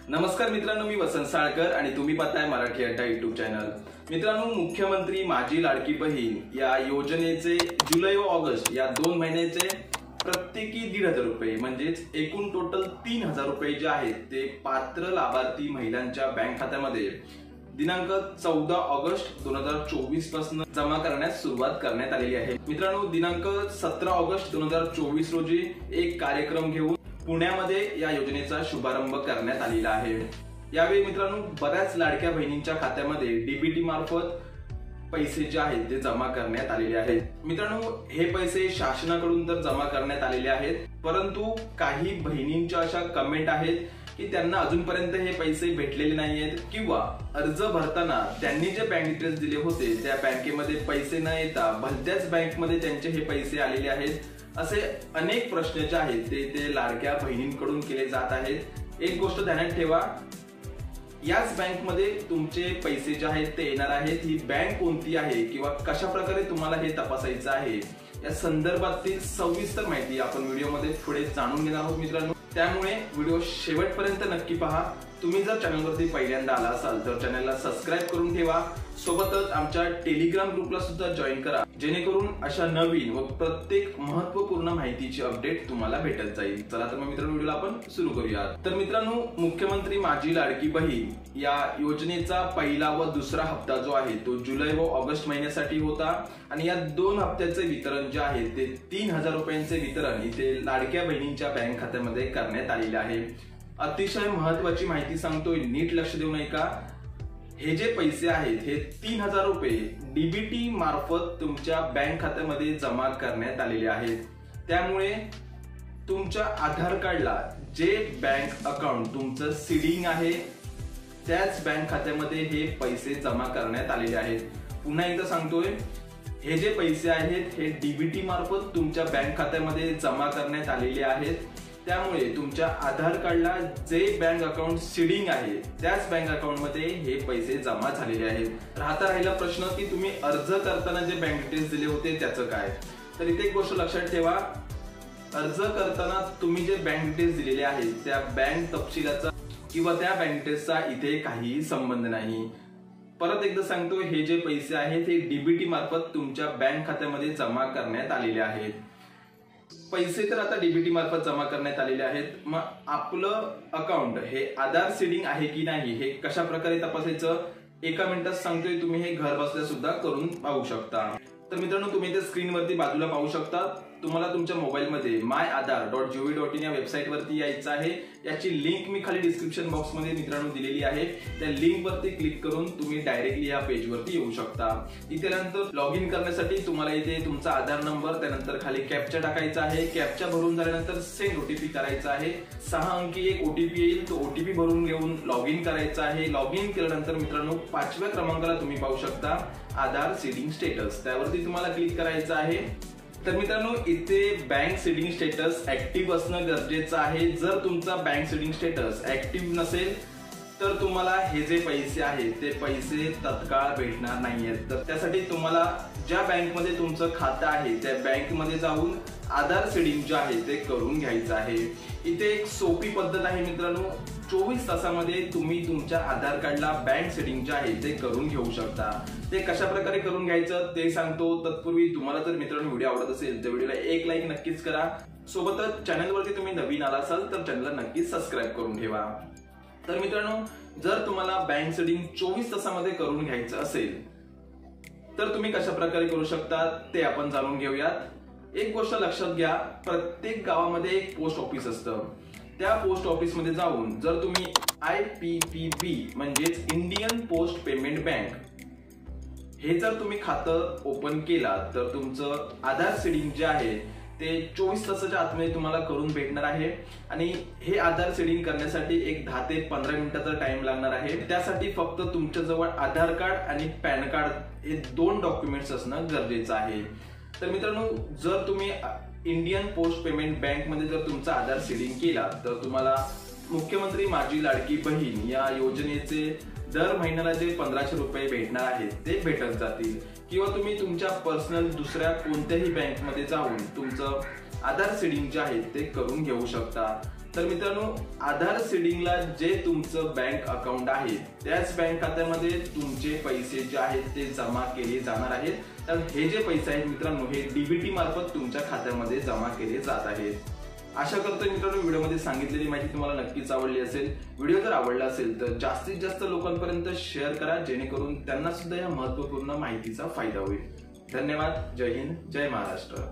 नमस्कार मित्रांनो, मी वसंत साळकर आणि तुम्ही पाहताय मराठी अड्डा युट्यूब चॅनल। मित्रांनो, मुख्यमंत्री माझी लाडकी बहीण या योजनेचे जुलै व ऑगस्ट या 2 महिन्याचे प्रत्येकी 1,500 रुपये म्हणजेच एकूण टोटल 3,000 रुपये जे आहेत ते पात्र लाभार्थी महिलांच्या बँक खात्यामध्ये दिनांक 14 ऑगस्ट 2024 पासून जमा करण्यास सुरुवात करण्यात आलेली आहे। मित्रांनो, दिनांक 17 ऑगस्ट 2024 रोजी एक कार्यक्रम घेऊन पुण्यामध्ये या योजनेचा शुभारंभ करण्यात आलेला आहे। यावेळी मित्रांनो, बऱ्याच लाडक्या बहिणींच्या खात्यामध्ये डीबीटी मार्फत पैसे जे आहेत ते जमा करण्यात आलेले आहेत। मित्रांनो, हे पैसे शासनाकडून तर जमा करण्यात आलेले आहेत, परंतु काही बहिणींच्या अशा कमेंट आहेत की त्यांना अजूनपर्यंत हे पैसे भेटलेले नाहीयेत किंवा अर्ज भरताना त्यांनी जे बँक डिटेल्स दिले होते त्या बँकेमध्ये पैसे न येता भलत्याच बँकमध्ये त्यांचे हे पैसे आलेले आहेत। असे अनेक प्रश्न जे आहेत ते लाडक्या बहिणींकडून केले जात आहेत। एक गोष्ट ध्यानात ठेवा, याच बँकमध्ये तुमचे पैसे जे आहेत ते येणार आहेत। ही बँक कोणती आहे किंवा कशा प्रकारे तुम्हाला हे तपासायचं आहे या संदर्भातील सविस्तर माहिती आपण व्हिडिओमध्ये पुढे जाणून घेणार आहोत मित्रांनो। त्यामुळे व्हिडिओ शेवटपर्यंत नक्की पहा। तुम्ही जर चॅनलवरती पहिल्यांदा आला असाल तर चॅनलला सबस्क्राइब करून ठेवा, सोबतच आमच्या टेलिग्राम ग्रुपला सुद्धा जॉईन करा, जेणेकरून अशा नवीन व प्रत्येक महत्त्वपूर्ण माहितीची अपडेट तुम्हाला भेटत जाईल। चला तर मग मित्रांनो, व्हिडिओला आपण सुरू करूया। तर मित्रांनो, मुख्यमंत्री माझी लाडकी बहीण या योजनेचा पहिला व दुसरा हप्ता जो आहे तो जुलै व ऑगस्ट महिन्यासाठी होता आणि या 2 हप्त्याचे वितरण जे आहे ते 3,000 रुपयांचे वितरण इथे लाडक्या बहिणींच्या बँक खात्यामध्ये करण्यात आलेले आहे। अतिशय महत्त्वाची माहिती सांगतोय, नीट लक्ष देऊन ऐका। हे जे पैसे आहेत हे 3,000 रुपये डीबीटी मार्फत तुमच्या बँक खात्यामध्ये जमा करण्यात आलेले आहेत। त्यामुळे तुमच्या आधार कार्डला जे बँक अकाउंट तुमचं सीडिंग आहे त्याच बँक खात्यामध्ये हे पैसे जमा करण्यात आलेले आहेत। पुन्हा एकदा सांगतोय, हे जे पैसे आहेत हे डीबीटी मार्फत तुमच्या बँक खात्यामध्ये जमा करण्यात आलेले आहेत। त्यामुळे तुमच्या आधार कार्डला जे बँक अकाउंट सीडिंग आहे त्याच बँक अकाउंट मध्ये हे पैसे जमा झालेले आहेत। राहिला प्रश्न की तुम्ही अर्ज करताना जे बँक डिटेल्स दिले होते त्याचं काय? तर इथे एक गोष्ट लक्षात ठेवा, अर्ज करताना तुम्ही जे बँक डिटेल्स दिलेले आहेत त्या बँक तपशिलाचा किंवा त्या बँक डिटेल्सचा इथे काहीही संबंध नाही। परत एकदा सांगतो, हे जे पैसे आहेत ते डीबीटी मार्फत तुमच्या बँक खात्यामध्ये जमा करण्यात आलेले आहेत। पैसे तर आता डीबीटी मार्फत जमा करण्यात आलेले आहेत, मग आपलं अकाउंट हे आधार सीडिंग आहे की नाही हे कशा प्रकारे तपासायचं एका मिनिटात सांगतोय। तुम्ही हे घर बसल्या सुद्धा करून पाहू शकता। तर मित्रांनो, तुम्ही ते स्क्रीनवरती बाजूला पाहू शकता। तुम्हाला तुमच्या मोबाईलमध्ये myaadhar.gov.in या वेबसाईट वरती यायचं आहे। याची लिंक मी खाली डिस्क्रिप्शन बॉक्स मध्ये मित्रांनो दिलेली आहे। त्या लिंक वरती क्लिक करून तुम्ही डायरेक्टली या पेज वरती येऊ शकता। इथे नंतर लॉग इन करण्यासाठी तुम्हाला इथे तुमचा आधार नंबर, त्यानंतर खाली कॅप्चा टाकायचा आहे। कॅप्चा भरून झाल्यानंतर सेंड ओटीपी करायचा आहे। 6 अंकी एक ओटीपी येईल, तो ओटीपी भरून घेऊन लॉग इन करायचा आहे। लॉग इन केल्यानंतर मित्रांनो 5व्या क्रमांकाला तुम्ही पाहू शकता आधार सीडिंग स्टेटस, त्यावरती तुम्हाला क्लिक करायचं आहे। तर मित्रांनो, इथे बँक सीडिंग स्टेटस ऍक्टिव्ह असणं गरजेचं आहे। जर तुमचा बँक सीडिंग स्टेटस ऍक्टिव्ह नसेल तर तुम्हाला हे जे पैसे आहेत ते पैसे तत्काळ भेटणार नाहीयेत। तर त्यासाठी तुम्हाला ज्या बँकमध्ये तुमचं खातं आहे त्या बँकमध्ये जाऊन आधार सीडिंग जे आहे ते करून घ्यायचं आहे। इथे एक सोपी पद्धत आहे मित्रांनो, 24 तासामध्ये तुम्ही तुमच्या आधार कार्डला बँक सीडिंग जे आहे ते करून घेऊ शकता। ते कशा प्रकारे करून घ्यायचं ते सांगतो। तत्पूर्वी तुम्हाला जर मित्रांनो व्हिडिओ आवडत असेल तर व्हिडिओला एक लाईक नक्कीच करा, सोबतच चॅनलवरती तुम्ही नवीन आला असाल तर चॅनलला नक्कीच सबस्क्राइब करून ठेवा। तर मित्रांनो, जर तुम्हाला बँक सीडिंग 24 तासामध्ये करून घ्यायचं असेल तर तुम्ही कशा प्रकारे करू शकता ते आपण जाणून घेऊयात। एक गोष्ट लक्षात घ्या, प्रत्येक गावामध्ये एक पोस्ट ऑफिस असतं। त्या पोस्ट ऑफिस मध्ये जाऊन जर तुम्ही IPPB म्हणजेच इंडियन पोस्ट पेमेंट बँक हे जर तुम्ही खातं ओपन केला तर तुमचं आधार सीडिंग जे आहे ते 24 तासाच्या आतमध्ये तुम्हाला करून भेटणार आहे। आणि हे आधार सीडिंग करण्यासाठी एक 10 ते 15 मिनिटाचा टाइम लागणार आहे। त्यासाठी फक्त तुमच्या जवळ आधार कार्ड आणि पॅन कार्ड हे 2 डॉक्युमेंट्स असणं गरजेचं आहे। तर मित्रांनो, जर तुम्ही इंडियन पोस्ट पेमेंट बँक मध्ये जर तुमचा आधार सीडिंग केला तर तुम्हाला मुख्यमंत्री माझी लाडकी बहीण या योजनेचे दर महिन्याला जे 1,500 रुपये भेटणार आहेत ते भेटत जातील। किंवा तुम्ही तुमच्या पर्सनल दुसऱ्या कोणत्याही बँक मध्ये जाऊन तुमचं आधार सीडिंग जे आहे ते करून घेऊ शकता। तर मित्रांनो, आधार सीडिंगला जे तुमचं बँक अकाउंट आहे त्याच बँक खात्यामध्ये तुमचे पैसे जे आहेत ते जमा केले जाणार आहेत। तर हे जे पैसे आहेत मित्रांनो, हे डीबीटी मार्फत तुमच्या खात्यामध्ये जमा केले जात आहेत। आशा करतोय मित्रांनो, व्हिडिओमध्ये सांगितलेली माहिती तुम्हाला नक्कीच आवडली असेल। व्हिडिओ जर आवडला असेल तर जास्तीत जास्त लोकांपर्यंत शेअर करा, जेणेकरून त्यांना सुद्धा या महत्त्वपूर्ण माहितीचा फायदा होईल। धन्यवाद। जय हिंद, जय महाराष्ट्र।